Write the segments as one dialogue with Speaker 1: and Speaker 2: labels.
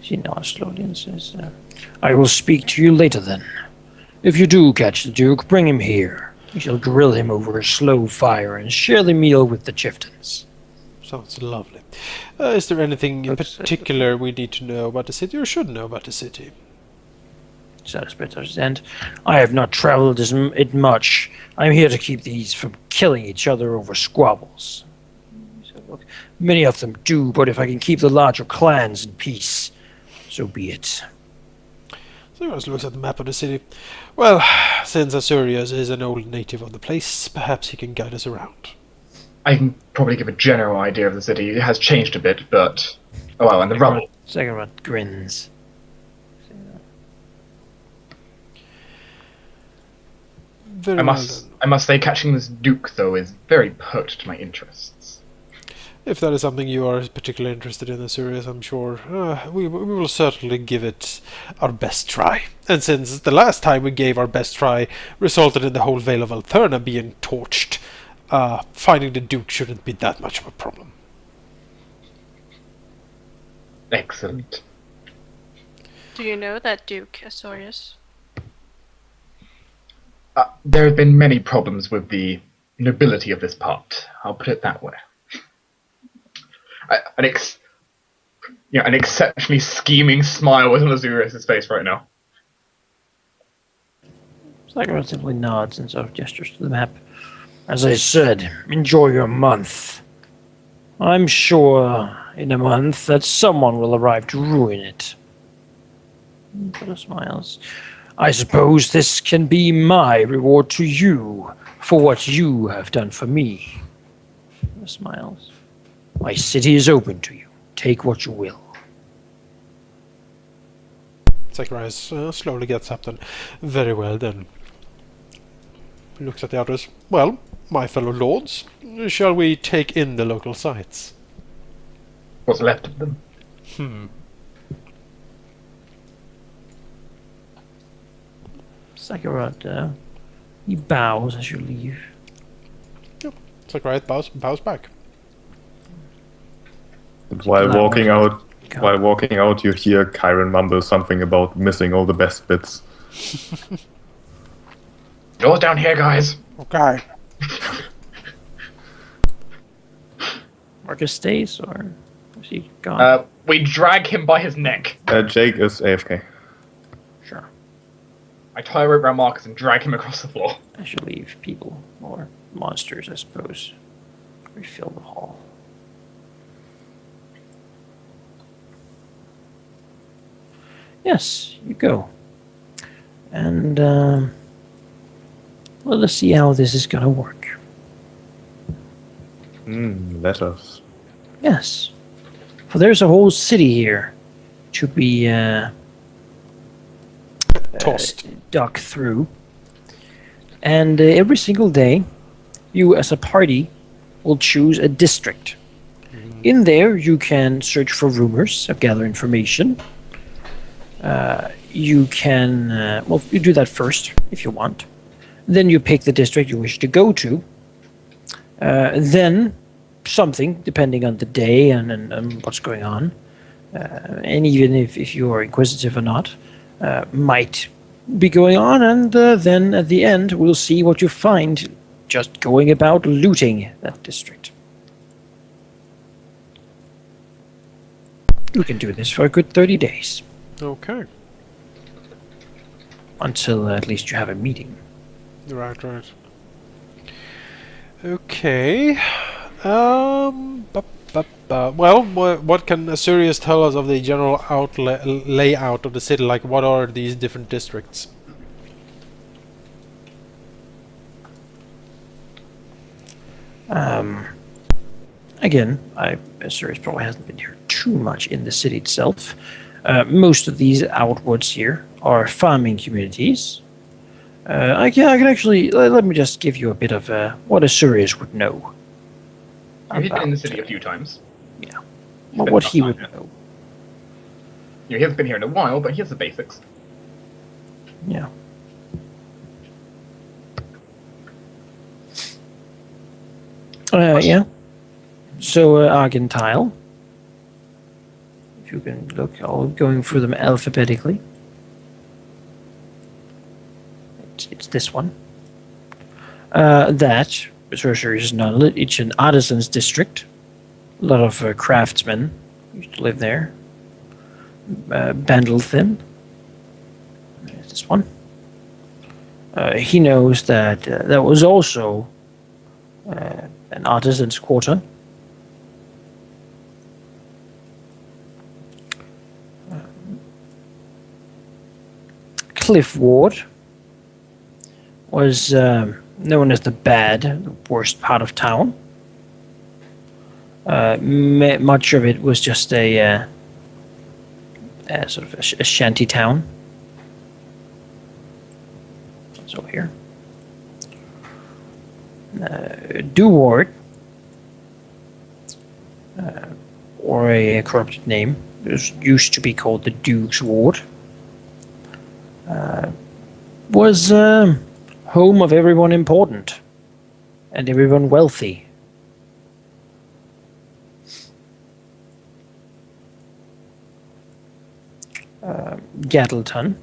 Speaker 1: She nods slowly and says, I will speak to you later then. If you do catch the Duke, bring him here. We shall grill him over a slow fire and share the meal with the chieftains.
Speaker 2: Sounds lovely. Is there anything in particular we need to know about the city, or should know about the city?
Speaker 1: Says Bitters, and I have not traveled it much. I'm here to keep these from killing each other over squabbles. So, look, many of them do, but if I can keep the larger clans in peace, so be it.
Speaker 2: So he looks at the map of the city. Well, since Azurius is an old native of the place, perhaps he can guide us around.
Speaker 3: I can probably give a general idea of the city. It has changed a bit, but... Oh well, and the rubble.
Speaker 1: Second one grins.
Speaker 2: Very
Speaker 3: I must say, catching this Duke, though, is very pert to my interests.
Speaker 2: If that is something you are particularly interested in, Azurius, I'm sure we will certainly give it our best try. And since the last time we gave our best try resulted in the whole Vale of Altherna being torched, finding the Duke shouldn't be that much of a problem.
Speaker 3: Excellent.
Speaker 4: Do you know that Duke, Azorius?
Speaker 3: There have been many problems with the nobility of this part. I'll put it that way. An exceptionally scheming smile is on Azurius' face right now.
Speaker 1: Sakura simply nods and sort of gestures to the map. As I said, enjoy your month. I'm sure in a month that someone will arrive to ruin it. Buddha smiles. I suppose this can be my reward to you for what you have done for me. Buddha smiles. My city is open to you. Take what you will.
Speaker 2: Zacharias slowly gets up then. Very well then. He looks at the others. Well, my fellow lords, shall we take in the local sites?
Speaker 3: What's left of them?
Speaker 1: Sakura, he bows as you leave.
Speaker 2: Yep. Zacharias bows back.
Speaker 5: While walking out, you hear Kyron mumble something about missing all the best bits.
Speaker 3: Doors down here, guys.
Speaker 2: Okay.
Speaker 1: Marcus stays, or is he gone?
Speaker 3: We drag him by his neck.
Speaker 5: Jake is AFK.
Speaker 1: Sure.
Speaker 3: I tie a rope around Marcus and drag him across the floor.
Speaker 1: I should leave people, or monsters, I suppose, refill the hall. Yes, you go. And, well, let's see how this is gonna work.
Speaker 5: Letters.
Speaker 1: Yes. For there's a whole city here to be,
Speaker 2: Tossed.
Speaker 1: dug through. And every single day, you as a party will choose a district. In there, you can search for rumors, gather information. You can, well, you do that first if you want. Then you pick the district you wish to go to. Then something, depending on the day and what's going on, and even if you are inquisitive or not, might be going on, and then at the end we'll see what you find just going about looting that district. You can do this for a good 30 days.
Speaker 2: Okay.
Speaker 1: Until at least you have a meeting.
Speaker 2: Right. Okay. Well, what can Azurius tell us of the general layout of the city? Like, what are these different districts?
Speaker 1: Again, Azurius probably hasn't been here too much in the city itself. Most of these outwards here are farming communities. I can actually, let me just give you a bit of what Azurius would know.
Speaker 3: He's been in the city a few times.
Speaker 1: Yeah. Well, what he would know.
Speaker 3: He hasn't been here in a while, but he has the basics.
Speaker 1: Yeah. Yeah. So, Argentile. If you can look, I'll going through them alphabetically. It's this one. That sorcery is not. It's an artisans district. A lot of craftsmen used to live there. Bandlethin. There's this one. He knows that that was also an artisan's quarter. Cliff Ward was known as the worst part of town. Much of it was just a sort of a shanty town. It's over here. Deward, or a corrupted name, it used to be called the Duke's Ward. Was home of everyone important and everyone wealthy. Gattleton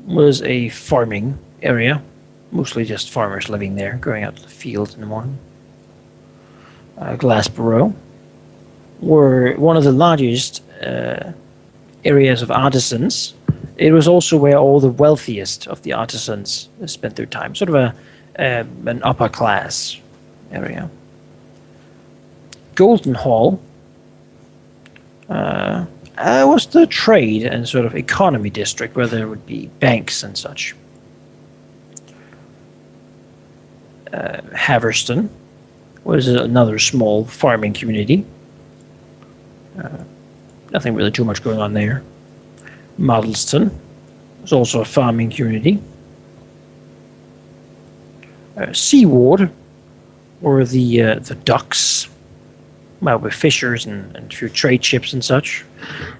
Speaker 1: was a farming area, mostly just farmers living there, going out to the fields in the morning. Glassboro were one of the largest areas of artisans. It was also where all the wealthiest of the artisans spent their time, sort of an upper class area. Golden Hall was the trade and sort of economy district where there would be banks and such. Haverston was another small farming community. Nothing really too much going on there. Modelston was also a farming community. Seaward were the docks, well, with fishers and a few trade ships and such.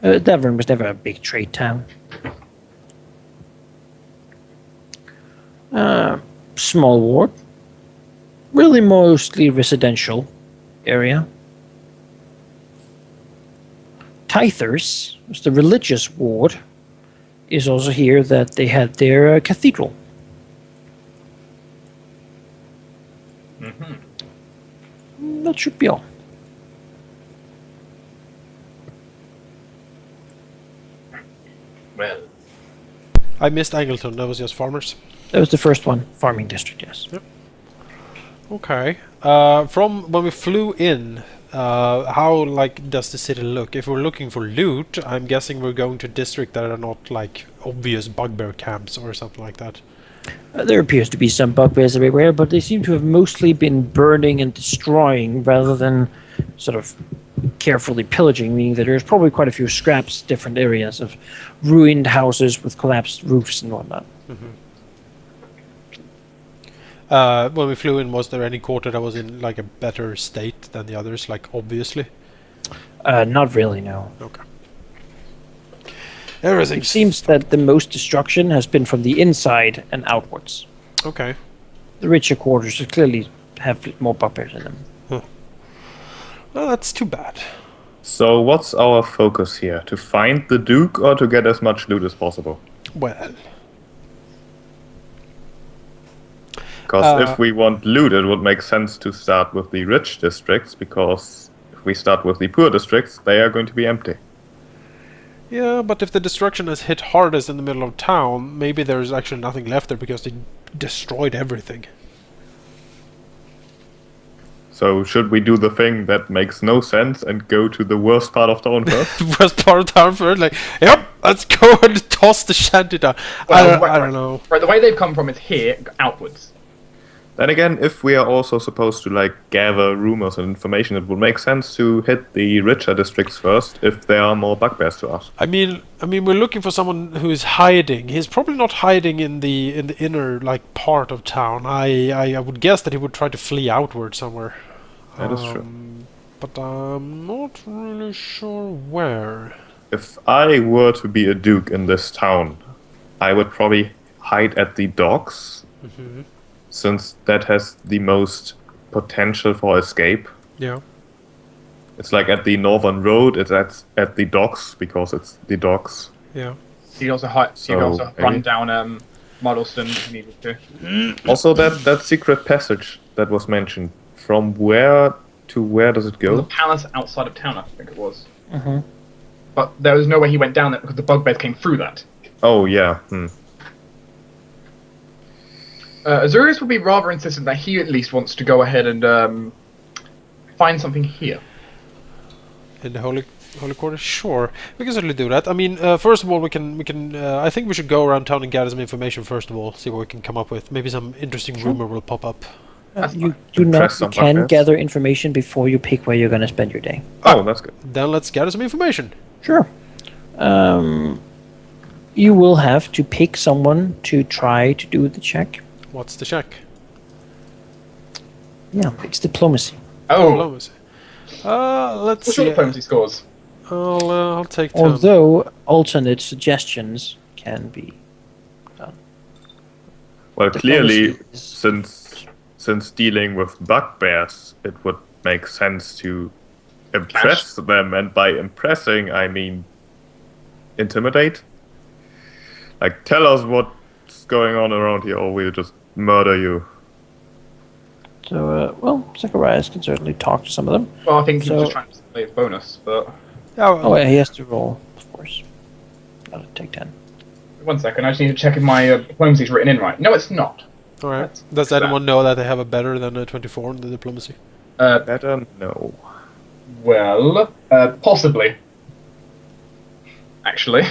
Speaker 1: Devon was never a big trade town. Small Ward, really mostly residential area. Tithers was the religious ward. Is also here that they had their cathedral. That should be all.
Speaker 3: Well,
Speaker 2: I missed Angleton. That was just farmers.
Speaker 1: That was the first one, farming district, yes.
Speaker 2: Yep. Okay. From when we flew in, how does the city look? If we're looking for loot, I'm guessing we're going to districts that are not like obvious bugbear camps or something like that.
Speaker 1: There appears to be some bugbears everywhere, but they seem to have mostly been burning and destroying rather than sort of carefully pillaging, meaning that there's probably quite a few scraps, different areas of ruined houses with collapsed roofs and whatnot.
Speaker 2: When we flew in, was there any quarter that was in like a better state than the others, like obviously?
Speaker 1: Not really, no.
Speaker 2: Okay. Everything
Speaker 1: It seems that the most destruction has been from the inside and outwards.
Speaker 2: Okay.
Speaker 1: The richer quarters clearly have more bugbears in them.
Speaker 2: Well, that's too bad.
Speaker 5: So what's our focus here? To find the Duke or to get as much loot as possible?
Speaker 2: Well,
Speaker 5: Because if we want loot, it would make sense to start with the rich districts, because if we start with the poor districts, they are going to be empty.
Speaker 2: yeah, but if the destruction has hit hardest in the middle of town, maybe there's actually nothing left there because they destroyed everything.
Speaker 5: So should we do the thing that makes no sense and go to the worst part of town first?
Speaker 2: Worst part of town first, like, yep, let's go and toss the shanty down. I don't know.
Speaker 3: Right, the way they've come from is here, outwards.
Speaker 5: Then again, if we are also supposed to gather rumors and information, it would make sense to hit the richer districts first if there are more bugbears to us.
Speaker 2: I mean, we're looking for someone who is hiding. He's probably not hiding in the inner part of town. I would guess that he would try to flee outward somewhere.
Speaker 5: That is true.
Speaker 2: But I'm not really sure where.
Speaker 5: If I were to be a duke in this town, I would probably hide at the docks, since that has the most potential for escape.
Speaker 2: Yeah.
Speaker 5: It's like at the northern road. It's at the docks because it's the docks.
Speaker 2: Yeah.
Speaker 3: He also he could
Speaker 5: So,
Speaker 3: also run
Speaker 5: maybe.
Speaker 3: down Muddleston if he needed to.
Speaker 5: Also, that secret passage that was mentioned. From where to where does it
Speaker 3: There was a
Speaker 5: go?
Speaker 3: palace outside of town, I think it was.
Speaker 1: Mm-hmm.
Speaker 3: But there was no way he went down there because the bugbears came through that.
Speaker 5: Oh yeah.
Speaker 3: Azurius would be rather insistent that he at least wants to go ahead and find something here.
Speaker 2: In the holy quarter, sure, we can certainly do that. I mean, first of all, we can. I think we should go around town and gather some information first of all, see what we can come up with. Maybe some interesting rumor will pop up.
Speaker 1: You
Speaker 5: Impress some
Speaker 1: can
Speaker 5: bugbears.
Speaker 1: gather information before you pick where you're going to spend your day.
Speaker 5: Oh, that's good.
Speaker 2: Then let's gather some information.
Speaker 1: Sure. You will have to pick someone to try to do the check.
Speaker 2: What's the check?
Speaker 1: Yeah, it's diplomacy.
Speaker 3: Oh,
Speaker 2: Diplomacy. Let's
Speaker 3: what's your
Speaker 2: see.
Speaker 3: diplomacy scores?
Speaker 2: I'll take 10.
Speaker 1: Although alternate suggestions can be done.
Speaker 5: Well, clearly,
Speaker 1: Diplomacy is-
Speaker 5: since dealing with bugbears, it would make sense to impress them, and by impressing, I mean intimidate. Like, tell us what's going on around here, or we'll just murder you.
Speaker 1: So, well, Zacharias can certainly talk to some of them.
Speaker 3: Well, I think he was
Speaker 1: So-
Speaker 3: just trying to play his bonus, but
Speaker 1: Oh, yeah, he has to roll, of course. Gotta take 10.
Speaker 3: 1 second, I just need to check if my diplomacy's written in right. No, it's not.
Speaker 2: All right.
Speaker 3: That's
Speaker 2: Does
Speaker 3: that.
Speaker 2: anyone know that they have a better than a 24 in the diplomacy?
Speaker 5: Better no.
Speaker 3: Well, possibly.
Speaker 5: How
Speaker 3: Actually.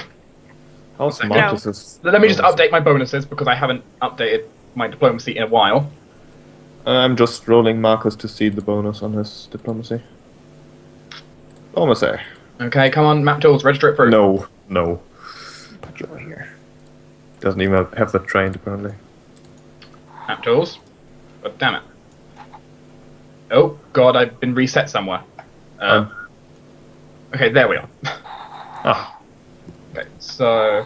Speaker 5: smart
Speaker 4: No.
Speaker 5: is this?
Speaker 3: Let me just update my bonuses because I haven't updated my diplomacy in a while.
Speaker 5: I'm just rolling Marcus to see the bonus on his diplomacy. Diplomacy.
Speaker 3: Okay, come on, map tools, register it through.
Speaker 5: No.
Speaker 1: Put you over here.
Speaker 5: Doesn't even have that trained apparently.
Speaker 3: Map tools. But damn it. Oh, God, I've been reset somewhere. Okay, there we are.
Speaker 5: Ah,
Speaker 3: Okay, so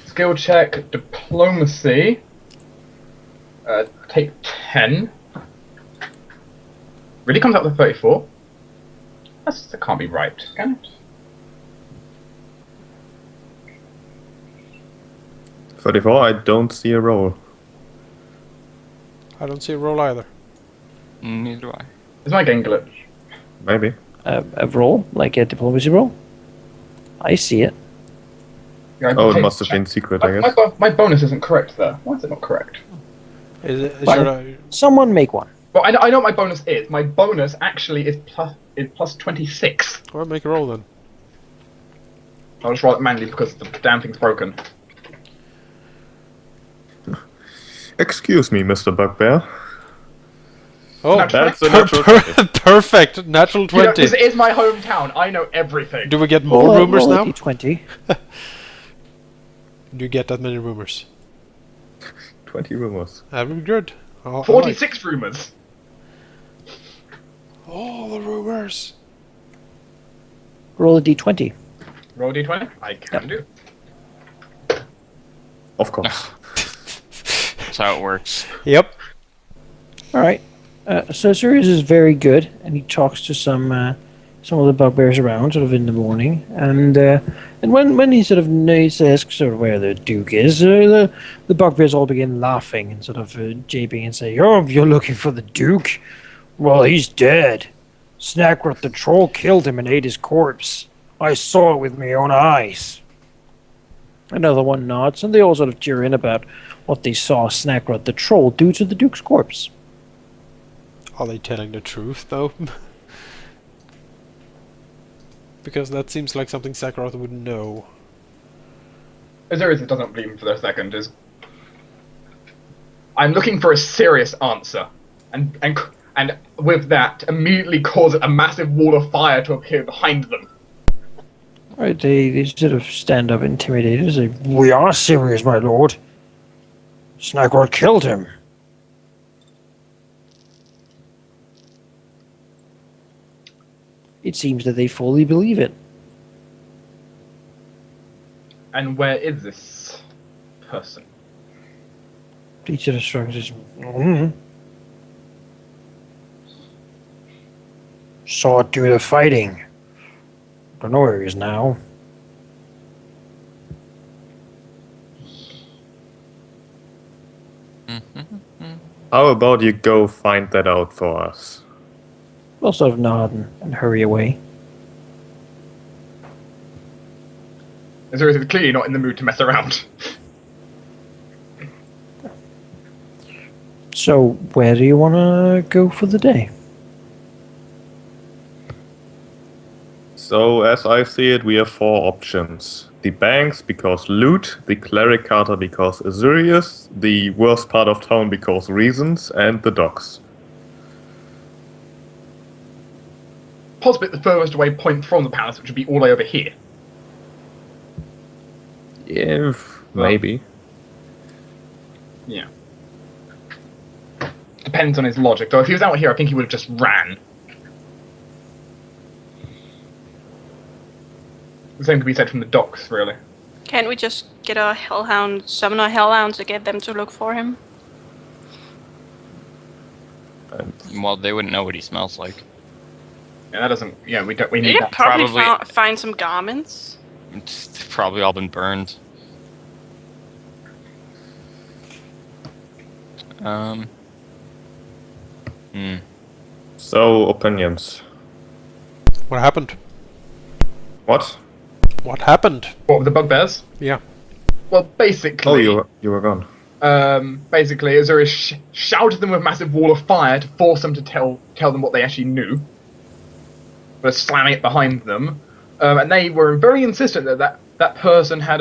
Speaker 3: skill check, diplomacy. Take 10. Really comes up to 34. That can't be right, can it?
Speaker 5: 34. I don't see a roll.
Speaker 2: I don't see a roll either.
Speaker 6: Neither do I.
Speaker 3: Is my game glitch?
Speaker 5: Maybe.
Speaker 1: A roll, like a diplomacy roll. I see it.
Speaker 3: Yeah,
Speaker 5: Oh, it
Speaker 3: take-
Speaker 5: must have been secret, I guess.
Speaker 3: My bonus isn't correct there. Why is it not correct?
Speaker 2: Is
Speaker 1: Well-
Speaker 2: your,
Speaker 1: Someone make one.
Speaker 3: Well, I know what my bonus is. My bonus actually is plus 26.
Speaker 2: well, make a roll then.
Speaker 3: I'll just roll it manually because the damn thing's broken.
Speaker 5: Excuse me, Mr. Bugbear.
Speaker 2: Oh,
Speaker 3: Natural
Speaker 5: That's a natural 20.
Speaker 2: perfect. Natural
Speaker 3: You know,
Speaker 2: 20.
Speaker 3: this is my hometown. I know everything.
Speaker 2: Do we get more
Speaker 1: Roll-
Speaker 2: rumors
Speaker 1: roll a
Speaker 2: now?
Speaker 1: D20.
Speaker 2: Do you get that many rumors?
Speaker 5: 20 rumors.
Speaker 2: That would be good. Oh,
Speaker 3: 46 rumors.
Speaker 2: all the rumors.
Speaker 1: Roll a D20.
Speaker 3: Roll d20. I can do.
Speaker 5: Of course.
Speaker 6: That's how it works.
Speaker 2: Yep.
Speaker 1: All right. So Sirius is very good, and he talks to some of the bugbears around, sort of in the morning, and when he sort of asks sort of where the Duke is, the bugbears all begin laughing and sort of japing and say, "Oh, you're looking for the Duke? Well, he's dead. Snackroth the troll killed him and ate his corpse. I saw it with my own eyes." Another one nods, and they all sort of cheer in about what they saw Snackroth the troll do to the Duke's corpse.
Speaker 2: Are they telling the truth, though? Because that seems like something Sakharov would know.
Speaker 3: Azurius doesn't believe him for a second. I'm looking for a serious answer, and with that, immediately cause a massive wall of fire to appear behind them.
Speaker 1: Right, they sort of stand up intimidated and say, "We are serious, my lord. Snackroth killed him." It seems that they fully believe it.
Speaker 3: And where is this person?
Speaker 1: Each of the shrugs is, "Mm." saw it do the fighting. Don't know where he is now.
Speaker 5: How about you go find that out for us?
Speaker 1: We'll sort of nod and hurry away.
Speaker 3: Azorius is clearly not in the mood to mess around.
Speaker 1: So, where do you want to go for the day?
Speaker 5: So, as I see it, we have 4 options. The banks because loot, the cleric carter because Azurius, the worst part of town because reasons, and the docks.
Speaker 3: Possibly the furthest away point from the palace, which would be all the way over here.
Speaker 5: If maybe.
Speaker 3: Yeah. Depends on his logic. Though if he was out here, I think he would have just ran. The same could be said from the docks, really.
Speaker 4: Can't we just get a hellhound, summon a hellhound to get them to look for him?
Speaker 6: Well, they wouldn't know what he smells like.
Speaker 3: Yeah, that doesn't. Yeah, we don't. We
Speaker 4: You
Speaker 3: need
Speaker 4: could
Speaker 3: that.
Speaker 4: probably
Speaker 6: Probably-
Speaker 4: find some garments.
Speaker 6: It's probably all been burned.
Speaker 5: So, opinions.
Speaker 2: What happened?
Speaker 5: What?
Speaker 2: What happened?
Speaker 3: What with the bugbears?
Speaker 2: Yeah.
Speaker 3: Well, basically.
Speaker 5: Oh, you were gone.
Speaker 3: Basically, Azorius shouted them with a massive wall of fire to force them to tell them what they actually knew. But slamming it behind them, and they were very insistent that person had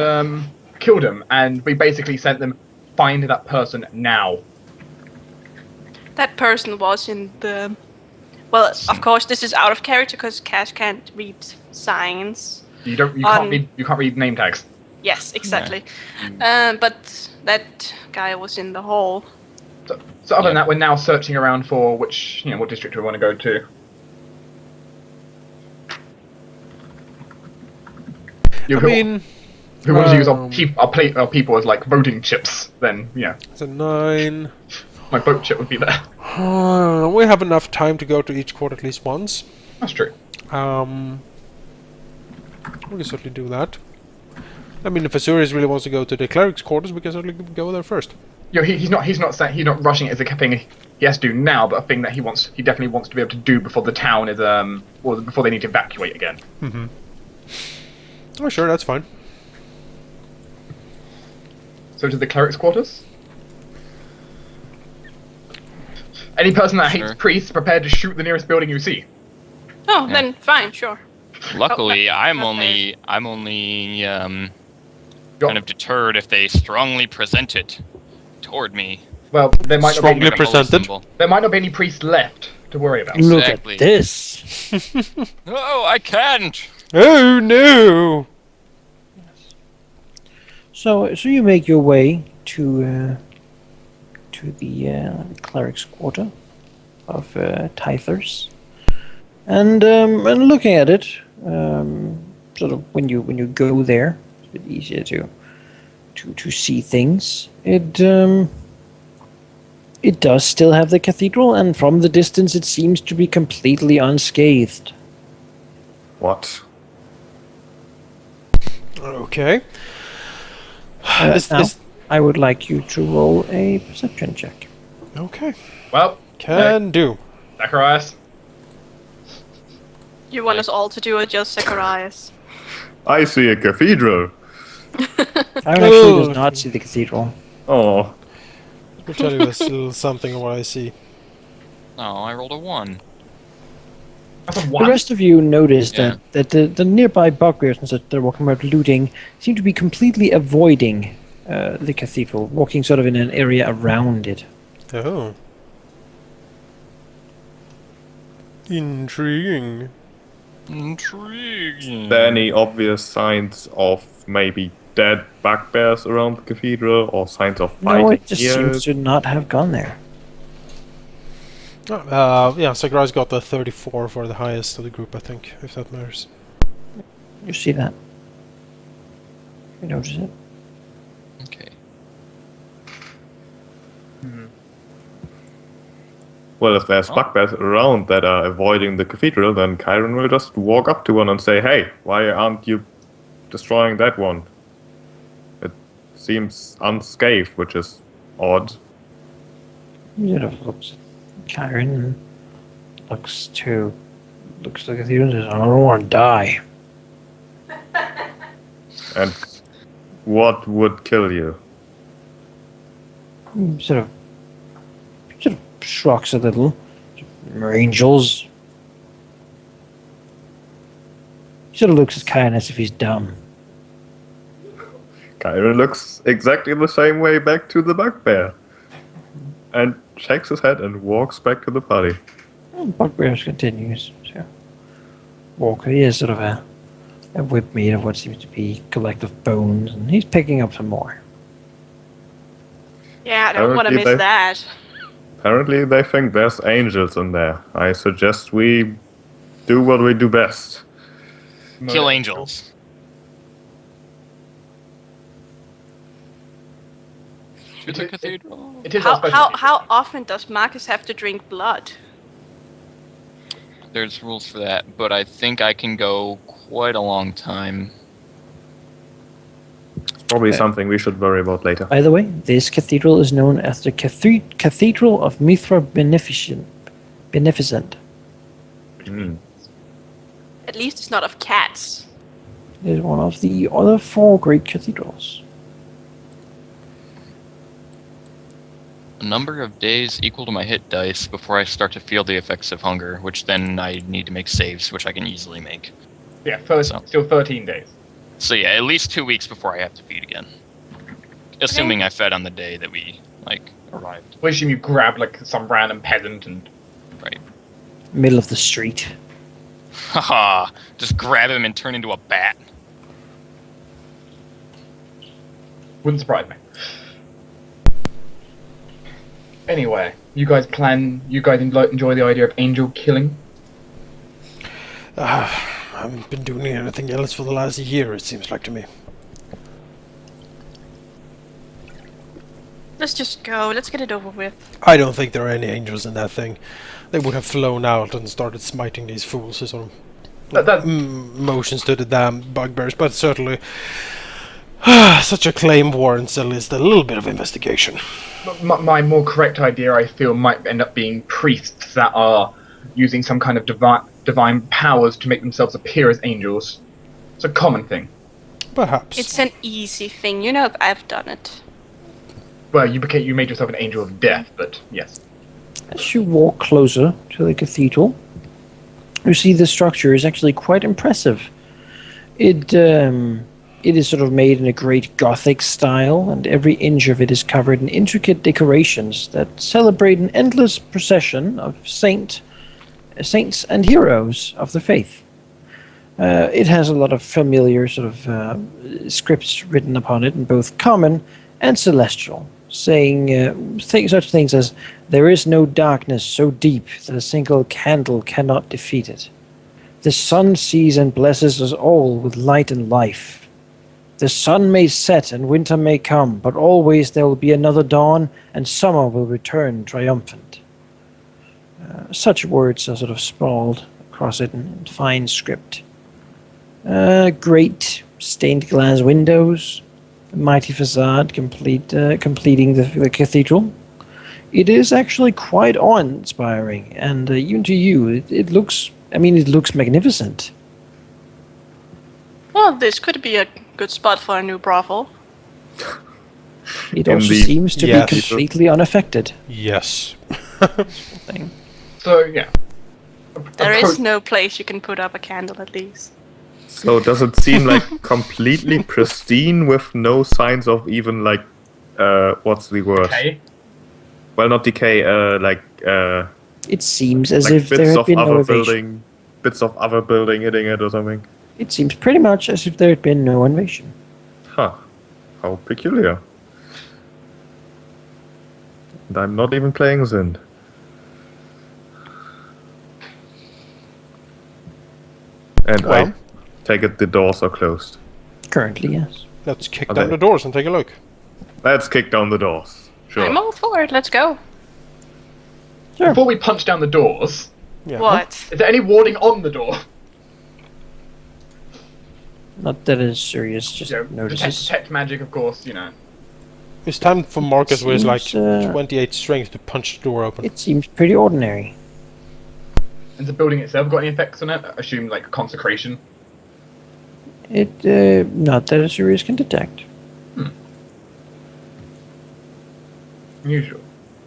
Speaker 3: killed him, and we basically sent them find that person now.
Speaker 4: That person was in the... Well, of course, this is out of character because Cash can't read signs.
Speaker 3: You can't read name tags.
Speaker 4: Yes, exactly. But that guy was in the hall.
Speaker 3: So other than that, we're now searching around for what district we want to go to.
Speaker 2: I mean,
Speaker 3: If we want to use our people as like voting chips, then yeah,
Speaker 2: it's a 9.
Speaker 3: my vote chip would be there.
Speaker 2: We have enough time to go to each court at least once.
Speaker 3: That's true.
Speaker 2: We can certainly do that. I mean, if Azurius really wants to go to the cleric's quarters, we can certainly go there first.
Speaker 3: You know, he's not rushing it as a thing he has to do now, but a thing that he definitely wants to be able to do before the town is or before they need to evacuate again.
Speaker 2: Mm-hmm. Oh, sure, that's fine.
Speaker 3: So to the cleric's quarters. Any person that hates priests, prepared to shoot the nearest building you see.
Speaker 4: Oh, then fine, sure.
Speaker 6: Luckily, I'm
Speaker 4: okay.
Speaker 6: only kind of deterred if they strongly present it toward me.
Speaker 3: Well, there might
Speaker 2: Strongly
Speaker 3: not be
Speaker 2: presented.
Speaker 3: there might not be any priests left to worry about.
Speaker 1: Look
Speaker 6: Exactly.
Speaker 1: at this.
Speaker 6: Oh, I can't!
Speaker 2: Oh no!
Speaker 1: So you make your way to the cleric's quarter of Tithers, and looking at it, sort of when you go there, it's a bit easier to see things. It does still have the cathedral, and from the distance, it seems to be completely unscathed.
Speaker 5: What?
Speaker 2: Okay.
Speaker 1: Now, I would like you to roll a perception check.
Speaker 2: Okay.
Speaker 3: Well,
Speaker 2: Can do.
Speaker 3: Zacharias.
Speaker 4: You want us all to do it, just Zacharias.
Speaker 5: I see a cathedral.
Speaker 1: Aaron actually does not see the cathedral.
Speaker 5: Oh,
Speaker 2: Let me tell you a little something of what I see.
Speaker 6: Oh, I rolled a 1.
Speaker 3: That's a
Speaker 1: The
Speaker 3: one.
Speaker 1: rest of you notice
Speaker 6: Yeah.
Speaker 1: that the nearby bugbears that they're walking about looting seem to be completely avoiding the cathedral, walking sort of in an area around it.
Speaker 2: Oh. Intriguing.
Speaker 6: Intriguing.
Speaker 5: are there any obvious signs of maybe dead bugbears around the cathedral, or signs of fighting
Speaker 1: No, it just
Speaker 5: here?
Speaker 1: seems to not have gone there.
Speaker 2: Yeah, Sagrai's got the 34 for the highest of the group, I think, if that matters.
Speaker 1: You see that? You notice it?
Speaker 6: Okay.
Speaker 5: Well, if there's bugbears around that are avoiding the cathedral, then Chiron will just walk up to one and say, "Hey, why aren't you destroying that one? It seems unscathed," which is odd.
Speaker 1: He sort of looks at Chiron and looks to the cathedral and says, "I don't want to die."
Speaker 5: And what would kill you?
Speaker 1: He sort of shrugs a little. We're angels. He sort of looks at Chiron as if he's dumb.
Speaker 5: Chiron looks exactly the same way back to the bugbear. And shakes his head and walks back to the party.
Speaker 1: Bugbear continues. So, Walker, he has sort of a whip made of what seems to be collective bones, and he's picking up some more.
Speaker 4: Yeah, I don't want to miss that.
Speaker 5: Apparently they think there's angels in there. I suggest we do what we do best.
Speaker 6: Kill angels. To the cathedral.
Speaker 3: It is our specialty.
Speaker 4: How often does Marcus have to drink blood?
Speaker 6: There's rules for that, but I think I can go quite a long time.
Speaker 5: It's probably something we should worry about later.
Speaker 1: By the way, this cathedral is known as the Cathedral of Mithra Beneficent.
Speaker 4: At least it's not of cats.
Speaker 1: It is one of the other 4 great cathedrals.
Speaker 6: A number of days equal to my hit dice before I start to feel the effects of hunger, which then I need to make saves, which I can easily make.
Speaker 3: Yeah,
Speaker 6: So.
Speaker 3: still 13 days.
Speaker 6: So yeah, at least 2 weeks before I have to feed again. Assuming I fed on the day that we, arrived.
Speaker 3: We assume you grab, some random peasant and...
Speaker 6: Right.
Speaker 1: Middle of the street.
Speaker 6: Haha, just grab him and turn into a bat.
Speaker 3: Wouldn't surprise me. Anyway, you guys enjoy the idea of angel killing?
Speaker 2: I haven't been doing anything else for the last year, it seems like to me.
Speaker 4: Let's just go. Let's get it over with.
Speaker 2: I don't think there are any angels in that thing. They would have flown out and started smiting these fools as sort of motions to the damn bugbears, but certainly such a claim warrants at least a little bit of investigation.
Speaker 3: My more correct idea, I feel, might end up being priests that are using some kind of divine powers to make themselves appear as angels. It's a common thing.
Speaker 2: Perhaps.
Speaker 4: It's an easy thing. You know, I've done it.
Speaker 3: Well, you made yourself an angel of death, but yes.
Speaker 1: As you walk closer to the cathedral, you see the structure is actually quite impressive. It is sort of made in a great Gothic style, and every inch of it is covered in intricate decorations that celebrate an endless procession of saints and heroes of the faith. It has a lot of familiar sort of scripts written upon it in both common and celestial, saying such things as, "There is no darkness so deep that a single candle cannot defeat it. The sun sees and blesses us all with light and life. The sun may set and winter may come, but always there will be another dawn, and summer will return triumphant." Such words are sort of sprawled across it in fine script. Great stained glass windows, a mighty facade completing the cathedral. It is actually quite awe-inspiring, and even to you, it looks magnificent.
Speaker 4: Well, this could be a good spot for a new brothel.
Speaker 1: It also seems to be completely unaffected.
Speaker 2: Yes.
Speaker 1: Thing.
Speaker 3: So, yeah.
Speaker 4: There is no place you can put up a candle, at least.
Speaker 5: So does it seem completely pristine with no signs of even what's the word?
Speaker 3: Decay?
Speaker 5: Well, not decay.
Speaker 1: It seems as if
Speaker 5: bits
Speaker 1: there had
Speaker 5: of
Speaker 1: been no
Speaker 5: other
Speaker 1: invasion.
Speaker 5: bits of other building hitting it or something.
Speaker 1: It seems pretty much as if there had been no invasion.
Speaker 5: Huh? How peculiar. And I'm not even playing Zend. And I take it the doors are closed.
Speaker 1: Currently, yes.
Speaker 2: Let's kick down the doors and take a look.
Speaker 5: Let's kick down the doors. Sure.
Speaker 4: I'm all for it. Let's go.
Speaker 1: Sure.
Speaker 3: Before we punch down the doors,
Speaker 2: Yeah.
Speaker 4: What?
Speaker 3: is there any warding on the door?
Speaker 1: Not that it's serious, just
Speaker 3: You know,
Speaker 1: notices.
Speaker 3: detect magic, of course. You know.
Speaker 2: It's time for Marcus with his like
Speaker 1: Seems,
Speaker 2: 28 strength to punch the door open.
Speaker 1: It seems pretty ordinary.
Speaker 3: Has the building itself got any effects on it? I assume like consecration.
Speaker 1: It, not that a serious can detect.
Speaker 3: Unusual.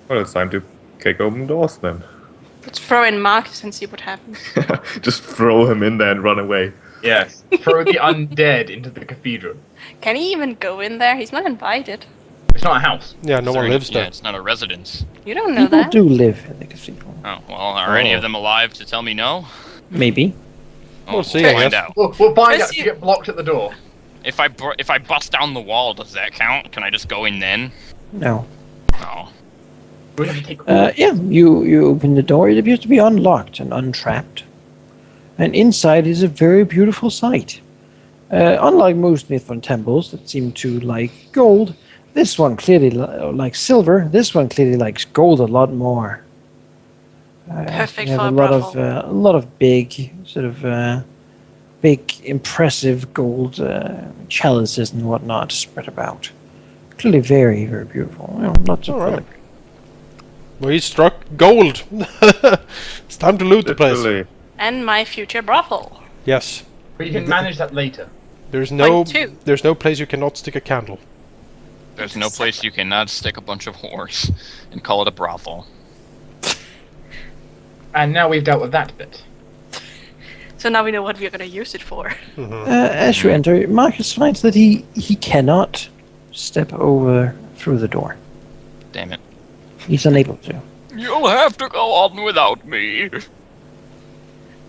Speaker 5: Well, it's time to kick open doors then.
Speaker 4: Let's throw in Marcus and see what happens.
Speaker 5: Just throw him in there and run away.
Speaker 3: Yes. Throw the undead into the cathedral.
Speaker 4: Can he even go in there? He's not invited.
Speaker 3: It's not a house.
Speaker 2: Yeah, no one lives
Speaker 6: Yeah,
Speaker 2: there.
Speaker 6: it's not a residence.
Speaker 4: You don't know
Speaker 1: People
Speaker 4: that.
Speaker 1: do live in the cathedral.
Speaker 6: Oh, well, are any of them alive to tell me no?
Speaker 1: Maybe.
Speaker 6: Oh,
Speaker 2: We'll see, I
Speaker 6: find
Speaker 2: guess.
Speaker 6: out.
Speaker 3: We'll find
Speaker 4: Chris,
Speaker 3: out if you get blocked at the door.
Speaker 6: If I bust down the wall, does that count? Can I just go in then?
Speaker 1: No.
Speaker 6: Oh.
Speaker 3: We have to take.
Speaker 1: Yeah, you open the door. It appears to be unlocked and untrapped. And inside is a very beautiful sight. Unlike most Mithran temples that seem to like gold, this one clearly likes silver. This one clearly likes gold a lot more.
Speaker 4: Perfect
Speaker 1: you have
Speaker 4: for a
Speaker 1: a lot of big, sort of big, impressive gold chalices and whatnot spread about. Clearly very, very beautiful. You know, lots of
Speaker 2: All right.
Speaker 1: filigree.
Speaker 2: We struck gold. It's time to loot the place.
Speaker 5: Literally.
Speaker 4: And my future brothel.
Speaker 2: Yes.
Speaker 3: But you can manage that later.
Speaker 2: There's no
Speaker 4: Point 2.
Speaker 2: there's no place you cannot stick a candle.
Speaker 6: There's no place you cannot stick a bunch of whores and call it a brothel.
Speaker 3: And now we've dealt with that bit.
Speaker 4: So now we know what we're gonna use it for.
Speaker 1: As you enter, Marcus finds that he cannot step over through the door.
Speaker 6: Damn it.
Speaker 1: He's unable to.
Speaker 6: You'll have to go on without me.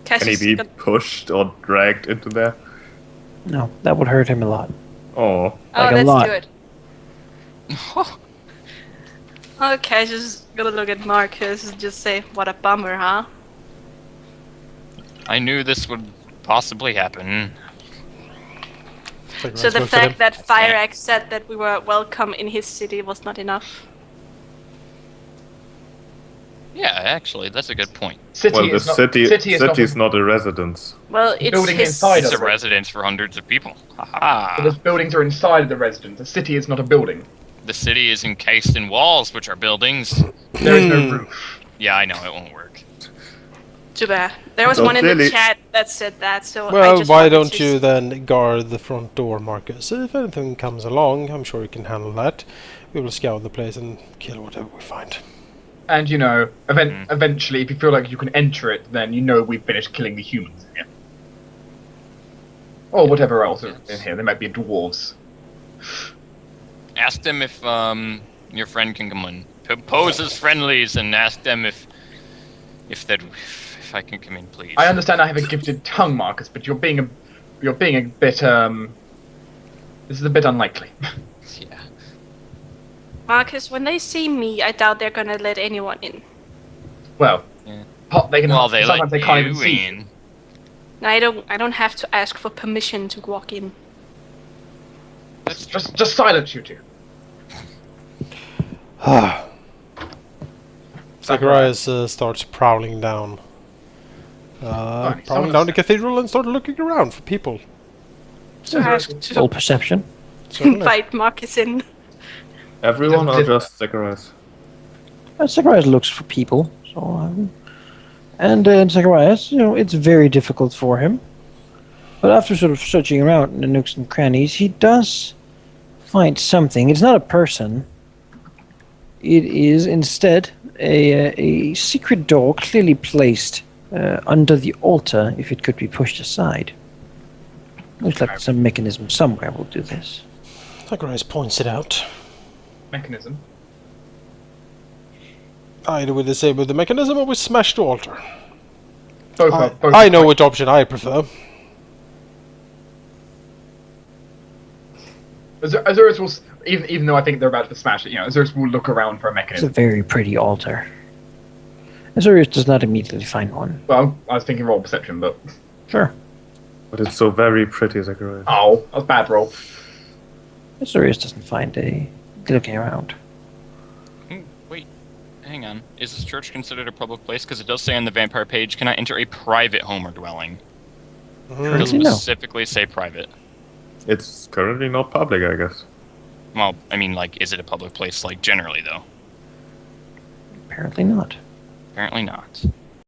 Speaker 4: Cass
Speaker 5: Can he
Speaker 4: is
Speaker 5: be
Speaker 4: gonna-
Speaker 5: pushed or dragged into there?
Speaker 1: No, that would hurt him a lot.
Speaker 5: Oh.
Speaker 4: Oh,
Speaker 1: like a
Speaker 4: let's
Speaker 1: lot.
Speaker 4: do it. Okay, just gonna look at Marcus and just say, what a bummer, huh?
Speaker 6: I knew this would possibly happen.
Speaker 4: So the fact that Fire Axe said that we were welcome in his city was not enough.
Speaker 6: Yeah, actually, that's a good point.
Speaker 3: City
Speaker 5: Well, the
Speaker 3: is not,
Speaker 5: city's not a residence.
Speaker 4: Well, it's
Speaker 3: Building
Speaker 4: his...
Speaker 3: inside
Speaker 6: It's a
Speaker 3: of it.
Speaker 6: residence for hundreds of people.
Speaker 3: But
Speaker 6: Haha.
Speaker 3: those buildings are inside of the residence. The city is not a building.
Speaker 6: The city is encased in walls, which are buildings.
Speaker 3: There is no roof.
Speaker 6: Yeah, I know, it won't work.
Speaker 4: Too bad. There was
Speaker 5: So
Speaker 4: one in the
Speaker 5: clearly-
Speaker 4: chat that said that, so I
Speaker 2: Well,
Speaker 4: just
Speaker 2: why
Speaker 4: wanted
Speaker 2: don't
Speaker 4: to
Speaker 2: you then guard the front door, Marcus? If anything comes along, I'm sure you can handle that. We will scour the place and kill whatever we find.
Speaker 3: And you know, eventually, if you feel like you can enter it, then you know we've finished killing the humans in here. Or whatever else is in here. There might be dwarves.
Speaker 6: Ask them if your friend can come in. Pose as friendlies and ask them if I can come in, please.
Speaker 3: I understand I have a gifted tongue, Marcus, but you're being a bit this is a bit unlikely.
Speaker 6: Yeah.
Speaker 4: Marcus, when they see me, I doubt they're gonna let anyone in.
Speaker 3: Well,
Speaker 6: Yeah.
Speaker 3: they can.
Speaker 6: Well, they
Speaker 3: sometimes
Speaker 6: let
Speaker 3: they can't even
Speaker 6: you
Speaker 3: see.
Speaker 6: in.
Speaker 4: I don't have to ask for permission to walk in.
Speaker 3: Just silence you two.
Speaker 2: Zacharias starts prowling down.
Speaker 3: Fine,
Speaker 2: Prowling down the cathedral and start looking around for people.
Speaker 4: To ask
Speaker 1: Full
Speaker 4: to
Speaker 1: perception.
Speaker 2: Certainly.
Speaker 4: invite Marcus in.
Speaker 5: Everyone or just Zacharias?
Speaker 1: Zacharias looks for people, so and Zacharias, you know, it's very difficult for him. But after sort of searching around in the nooks and crannies, he does find something. It's not a person. It is instead a secret door, clearly placed under the altar. If it could be pushed aside, looks like some mechanism somewhere will do this.
Speaker 2: Zacharias points it out.
Speaker 3: Mechanism.
Speaker 2: Either we disable the mechanism or we smash the altar.
Speaker 3: Both
Speaker 2: I know which option I prefer.
Speaker 3: Azurus will, even though I think they're about to smash it, you know, Azurus will look around for a
Speaker 1: It's a
Speaker 3: mechanism.
Speaker 1: very pretty altar. Azurius does not immediately find one.
Speaker 3: Well, I was thinking roll perception, but
Speaker 1: Sure.
Speaker 5: But it's so very pretty, Zacharias.
Speaker 3: oh, that was a bad roll.
Speaker 1: Azurius doesn't find a looking around.
Speaker 6: Wait. hang on. Is this church considered a public place? Because it does say on the vampire page, cannot enter a private home or dwelling. It does
Speaker 1: Currently, no.
Speaker 6: specifically say private.
Speaker 5: It's currently not public, I guess.
Speaker 6: Well, I mean, like, is it a public place, like, generally, though?
Speaker 1: Apparently not.
Speaker 6: Apparently not.